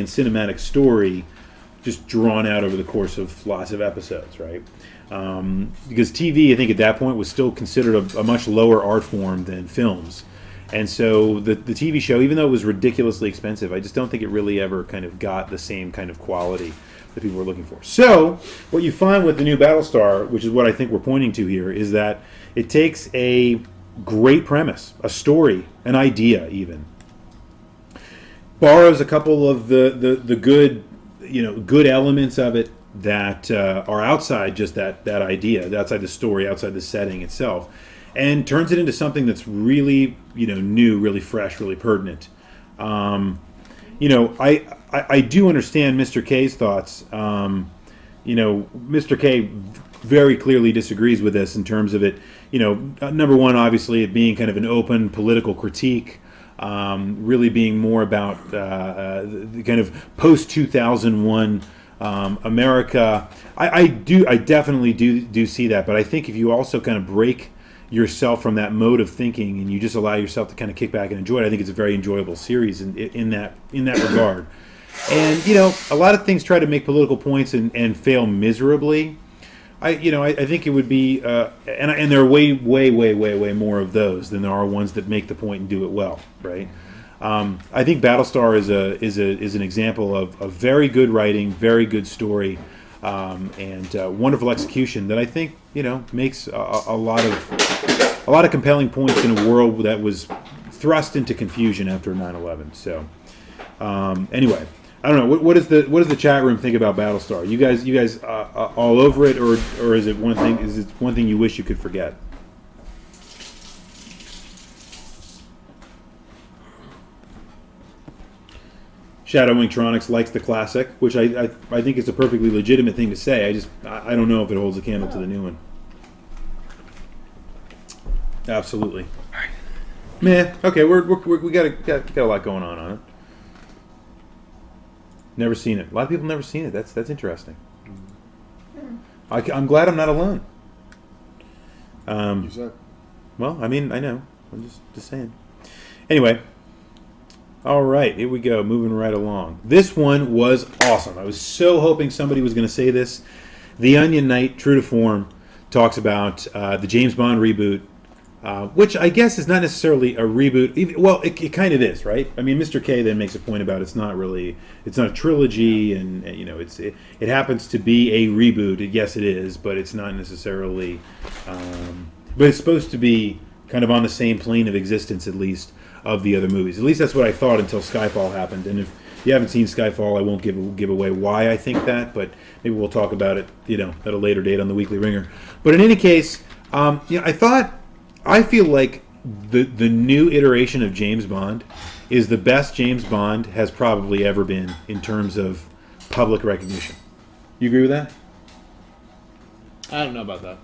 and cinematic story just drawn out over the course of lots of episodes, right? Because TV, I think at that point, was still considered a much lower art form than films. And so the TV show, even though it was ridiculously expensive, I just don't think it really ever kind of got the same kind of quality that people were looking for. So what you find with the new Battlestar, which is what I think we're pointing to here, is that it takes a great premise, a story, an idea even, borrows a couple of the good, good elements of it that are outside just that idea, outside the story, outside the setting itself, and turns it into something that's really, new, really fresh, really pertinent. I do understand Mr. K's thoughts. Mr. K very clearly disagrees with this in terms of it. Number one, obviously, it being kind of an open political critique, really being more about the kind of post-2001 America. I definitely do see that, but I think if you also kind of break yourself from that mode of thinking and you just allow yourself to kind of kick back and enjoy it, I think it's a very enjoyable series in that regard. And a lot of things try to make political points and fail miserably. I think it would be and there are way more of those than there are ones that make the point and do it well, right? I think Battlestar is an example of very good writing, very good story, and wonderful execution that I think makes a lot of compelling points in a world that was thrust into confusion after 9/11. So anyway, I don't know what does the chat room think about Battlestar? You guys all over it, or is it one thing? Is it one thing you wish you could forget? Shadow Wingtronics likes the classic, which I think is a perfectly legitimate thing to say. I don't know if it holds a candle to the new one. Absolutely. Meh. Okay, we got a lot going on it. Never seen it. A lot of people never seen it. That's interesting. I'm glad I'm not alone. Well, I mean, I know. I'm just saying. Anyway. All right, here we go, moving right along. This one was awesome. I was so hoping somebody was going to say this. The Onion Knight, true to form, talks about the James Bond reboot, which I guess is not necessarily a reboot. Well, it kind of is, right? I mean, Mr. K then makes a point about it's not a trilogy, and it happens to be a reboot. Yes, it is, but it's not necessarily. But it's supposed to be kind of on the same plane of existence, at least, of the other movies. At least that's what I thought until Skyfall happened. And if you haven't seen Skyfall, I won't give away why I think that, but maybe we'll talk about it, at a later date on the Weekly Ringer. But in any case, I feel like the new iteration of James Bond is the best James Bond has probably ever been in terms of public recognition. You agree with that? I don't know about that.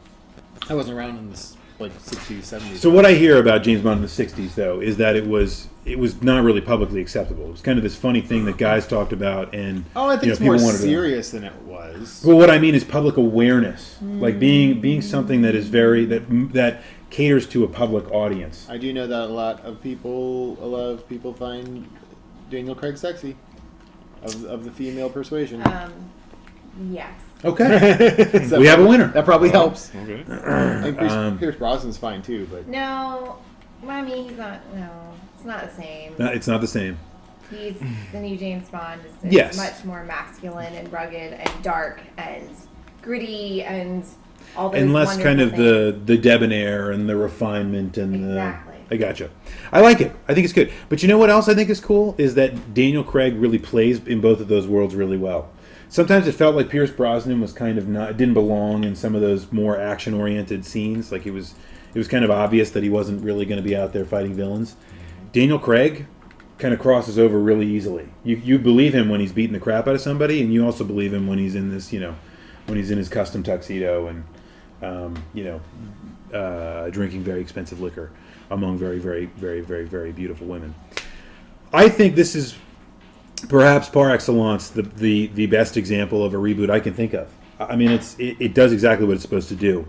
I wasn't around in this 60s, 70s. So what I hear about James Bond in the 60s, though, is that it was not really publicly acceptable. It was kind of this funny thing that guys talked about, and I think it's more serious than it was. Well, what I mean is public awareness, like being something that is that caters to a public audience. I do know that a lot of people find Daniel Craig sexy, of the female persuasion. Yes. Okay. We have a winner. That probably helps. Okay. I think Pierce Brosnan's fine too, but no, I mean he's not. No, it's not the same. No, it's not the same. He's the new James Bond. Is yes. Much more masculine and rugged and dark and gritty and all those. And less kind of things. the debonair and the refinement and exactly. I gotcha. I like it. I think it's good. But you know what else I think is cool is that Daniel Craig really plays in both of those worlds really well. Sometimes it felt like Pierce Brosnan was kind of didn't belong in some of those more action-oriented scenes. Like it was kind of obvious that he wasn't really going to be out there fighting villains. Daniel Craig kind of crosses over really easily. You believe him when he's beating the crap out of somebody, and you also believe him when he's in this, when he's in his custom tuxedo and drinking very expensive liquor among very, very, very, very, very beautiful women. I think this is perhaps par excellence the best example of a reboot I can think of. I mean, it does exactly what it's supposed to do.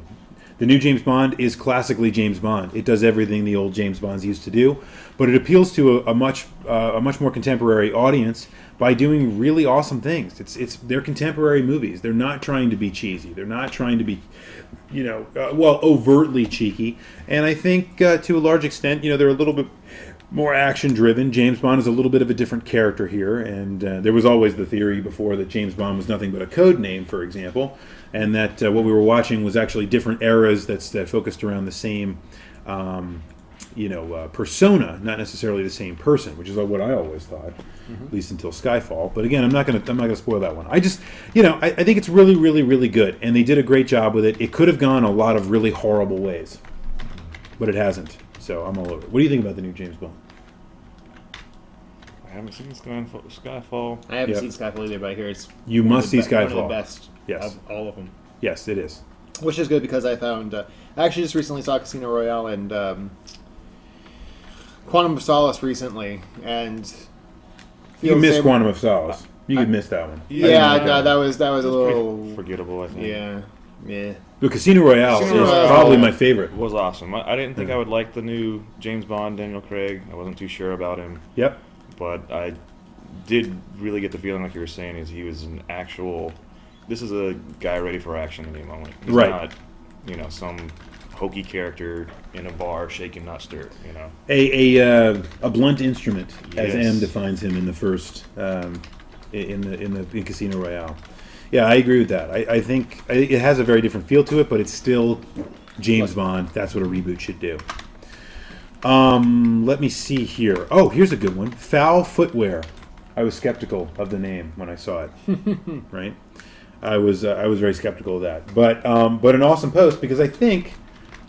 The new James Bond is classically James Bond. It does everything the old James Bonds used to do, but it appeals to a much more contemporary audience by doing really awesome things. They're contemporary movies. They're not trying to be cheesy. They're not trying to be, overtly cheeky. And I think to a large extent, they're a little bit more action driven. James Bond is a little bit of a different character here, and there was always the theory before that James Bond was nothing but a code name, for example, and that what we were watching was actually different eras that focused around the same persona, not necessarily the same person, which is what I always thought, at least until Skyfall. But again, I'm not gonna spoil that one. I just, I think it's really, really, really good, and they did a great job with it. It could have gone a lot of really horrible ways, but it hasn't. So I'm all over it. What do you think about the new James Bond? I haven't seen Skyfall. I haven't seen Skyfall either, but I hear it's You must see Skyfall. one of the best Yes. of all of them. Yes, it is. Which is good because I found... I actually just recently saw Casino Royale and Quantum of Solace recently, and... You missed Quantum of Solace. You could miss that one. Yeah, that was a little... forgettable, I think. Yeah. The Casino Royale Casino is Royale probably my favorite. It was awesome. I didn't think I would like the new James Bond, Daniel Craig. I wasn't too sure about him. Yep. But I did really get the feeling, like you were saying, is he was an actual... This is a guy ready for action at any moment. He's Right. not, some hokey character in a bar shaking not stirred, A blunt instrument, as Yes. M defines him in the first in Casino Royale. Yeah, I agree with that. I think it has a very different feel to it, but it's still James Bond. That's what a reboot should do. Let me see here. Oh, here's a good one. Foul Footwear. I was skeptical of the name when I saw it. Right? I was very skeptical of that. But an awesome post, because I think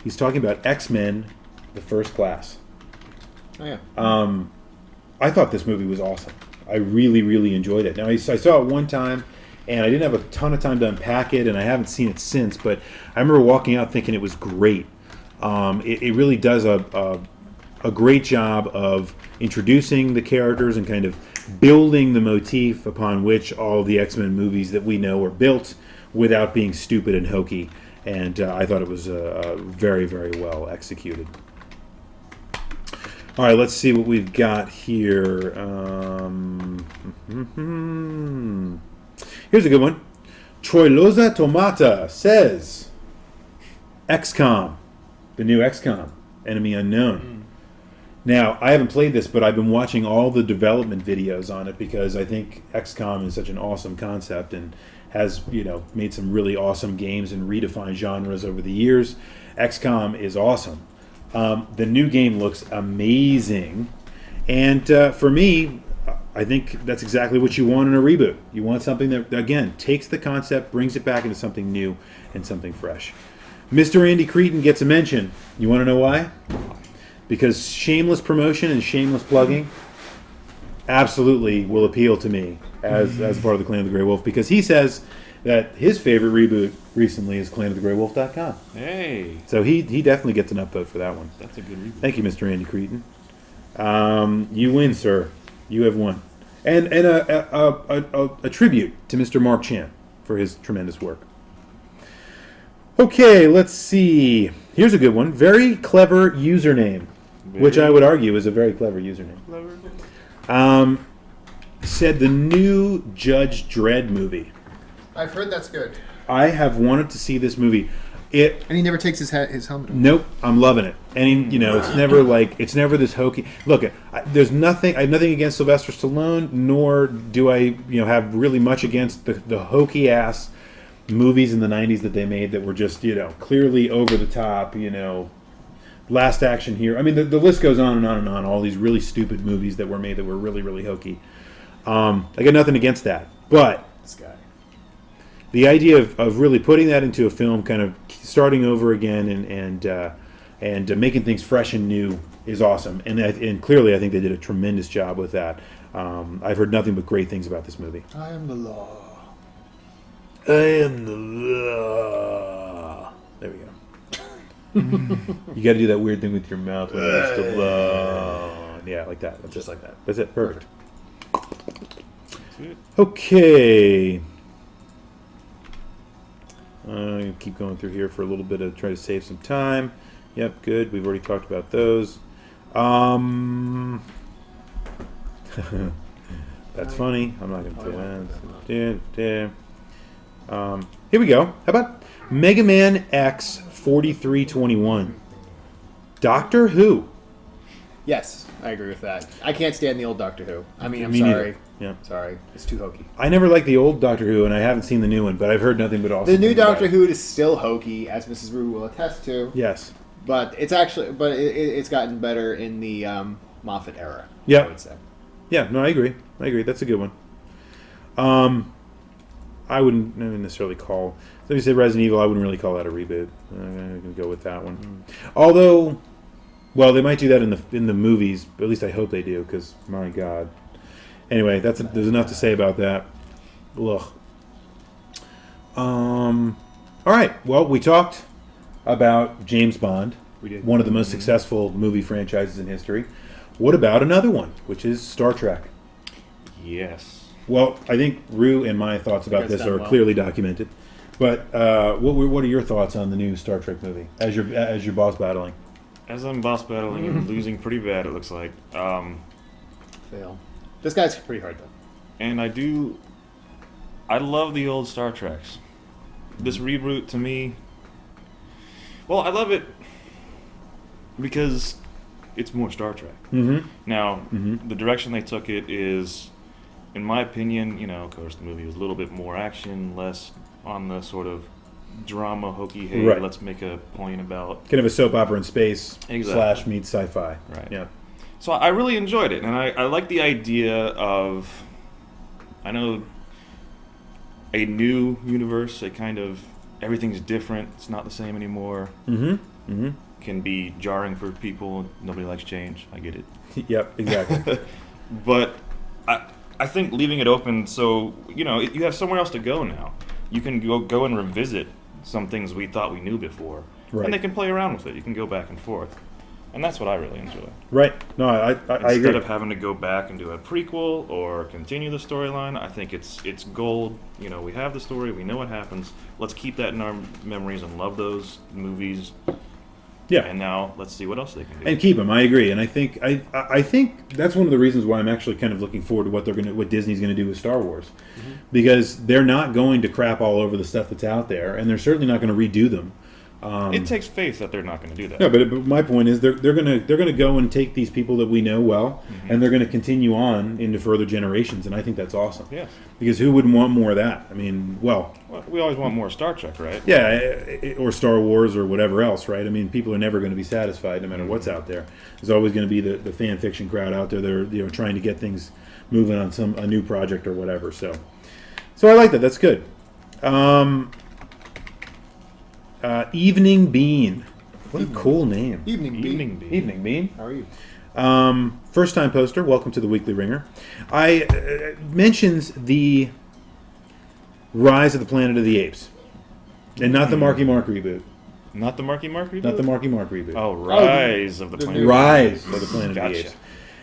he's talking about X-Men, the First Class. Oh, yeah. I thought this movie was awesome. I really, really enjoyed it. Now, I saw it one time, and I didn't have a ton of time to unpack it, and I haven't seen it since, but I remember walking out thinking it was great. It really does a great job of introducing the characters and kind of building the motif upon which all the X-Men movies that we know were built without being stupid and hokey. And I thought it was very, very well executed. All right, let's see what we've got here. Here's a good one. Troilosa Tomata says, XCOM, the new XCOM, Enemy Unknown. Now, I haven't played this, but I've been watching all the development videos on it because I think XCOM is such an awesome concept and has, made some really awesome games and redefined genres over the years. XCOM is awesome. The new game looks amazing. And for me, I think that's exactly what you want in a reboot. You want something that, again, takes the concept, brings it back into something new and something fresh. Mr. Andy Cretin gets a mention. You want to know why? Because shameless promotion and shameless plugging absolutely will appeal to me as part of the Clan of the Grey Wolf, because he says that his favorite reboot recently is clanofthegraywolf.com. Hey. So he definitely gets an upvote for that one. That's a good reboot. Thank you, Mr. Andy Cretin. You win, sir. You have won. And a tribute to Mr. Mark Chan for his tremendous work. Okay, let's see. Here's a good one. Very clever username, which I would argue is a very clever username. Said the new Judge Dredd movie. I've heard that's good. I have wanted to see this movie. And he never takes his helmet off. Nope, I'm loving it. And it's never this hokey. Look, there's nothing. I have nothing against Sylvester Stallone, nor do I have really much against the hokey ass movies in the 90s that they made that were just clearly over the top. Last Action Hero. I mean, the list goes on and on and on. All these really stupid movies that were made that were really, really hokey. I got nothing against that, but This guy. the idea of really putting that into a film, kind of starting over again and making things fresh and new is awesome. And clearly, I think they did a tremendous job with that. I've heard nothing but great things about this movie. I am the law. I am the law. There we go. You got to do that weird thing with your mouth when it's the law. Yeah, like that. That's Just it. like that. That's it. Perfect. Okay. Keep going through here for a little bit to try to save some time. Yep, good. We've already talked about those. That's funny. I'm not going to do that. Here we go. How about Mega Man X 4321? Doctor Who. Yes, I agree with that. I can't stand the old Doctor Who. I mean, I'm Me sorry. neither. Yeah. Sorry. It's too hokey. I never liked the old Doctor Who, and I haven't seen the new one, but I've heard nothing but awesome The new things about Doctor it. Who is still hokey, as Mrs. Rue will attest to. Yes. But it's gotten better in the Moffat era. Yeah. I would say. Yeah, no, I agree. That's a good one. I wouldn't necessarily call... Let me say Resident Evil, I wouldn't really call that a reboot. I'm going to go with that one. Although, well, they might do that in the movies, but at least I hope they do, because, my God. Anyway, there's enough to say about that. Ugh. All right, well, we talked about James Bond. We did. One of the most successful movie franchises in history. What about another one, which is Star Trek? Yes. Well, I think Rue and my thoughts about it's this done are well. clearly documented. But what are your thoughts on the new Star Trek movie as your boss battling? As I'm boss battling and losing pretty bad, it looks like. Fail. This guy's pretty hard, though. And I love the old Star Treks. This reboot to me, well, I love it because it's more Star Trek. Mm-hmm. Now, the direction they took it is, in my opinion, of course, the movie was a little bit more action, less on the sort of drama, hokey, hey, Right. let's make a point about. Kind of a soap opera in space Exactly. / meets sci-fi. Right. Yeah. So I really enjoyed it, and I like the idea of, I know, a new universe, a kind of, everything's different, it's not the same anymore, Mm-hmm. Mm-hmm. can be jarring for people, nobody likes change, I get it. Yep. Exactly. But I think leaving it open so, you have somewhere else to go now. You can go and revisit some things we thought we knew before, Right. and they can play around with it, you can go back and forth. And that's what I really enjoy. Right. No, I agree. Instead of having to go back and do a prequel or continue the storyline, I think it's gold. We have the story, we know what happens. Let's keep that in our memories and love those movies. Yeah. And now let's see what else they can do. And keep them. I agree, and I think that's one of the reasons why I'm actually kind of looking forward to what Disney's going to do with Star Wars, because they're not going to crap all over the stuff that's out there, and they're certainly not going to redo them. It takes faith that they're not going to do that. No, but my point is they're gonna go and take these people that we know well, and they're gonna continue on into further generations, and I think that's awesome. Yeah. Because who wouldn't want more of that? I mean, well, We always want more Star Trek, right? yeah, or Star Wars or whatever else, right? I mean, people are never going to be satisfied no matter what's out there. There's always going to be the fan fiction crowd out there. They're trying to get things moving on a new project or whatever. So I like that. That's good. Evening Bean. What a cool name. Evening, B. Evening Bee. Evening Bean. How are you? First time poster. Welcome to the Weekly Ringer. I mentions the Rise of the Planet of the Apes, and not the Marky Mark reboot. Not the Marky Mark reboot? Not the Marky Mark reboot. Oh, Rise of the the Planet. new- Rise of the Planet of Gotcha. the Apes.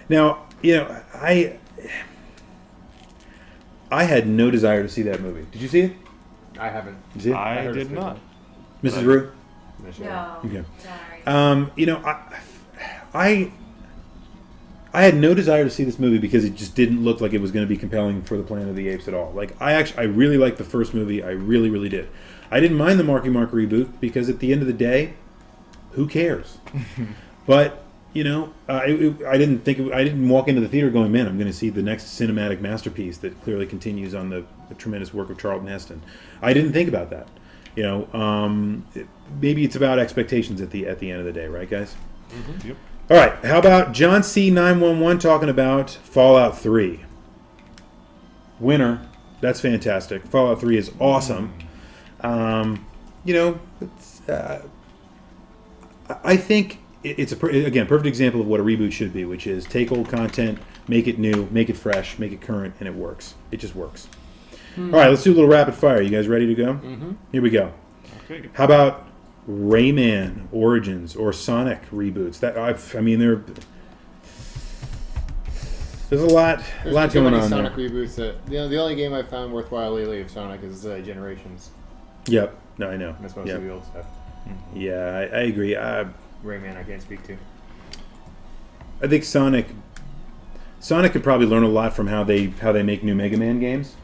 Now, I had no desire to see that movie. Did you see it? I haven't. Did you see it? I heard did it's good. not. Mrs. Rue? No. Okay. Sorry. I had no desire to see this movie because it just didn't look like it was going to be compelling for the Planet of the Apes at all. Like I really liked the first movie. I really, really did. I didn't mind the Marky Mark reboot because at the end of the day, who cares? But I didn't walk into the theater going, man, I'm going to see the next cinematic masterpiece that clearly continues on the tremendous work of Charlton Heston. I didn't think about that. Maybe it's about expectations at the end of the day, right, guys? Yep. All right. How about John C. 911 talking about Fallout 3? Winner. That's fantastic. Fallout 3 is awesome. I think it's again perfect example of what a reboot should be, which is take old content, make it new, make it fresh, make it current, and it works. It just works. All right, let's do a little rapid fire. You guys ready to go? Mm-hmm. Here we go. Okay. How about Rayman Origins or Sonic reboots? There's a lot Too going many on Sonic there. reboots. The only game I've found worthwhile lately of Sonic is Generations. Yep. No, I know. That's mostly Yep. the old stuff. Yeah, I agree. Rayman, I can't speak to. I think Sonic could probably learn a lot from how they make new Mega Man games.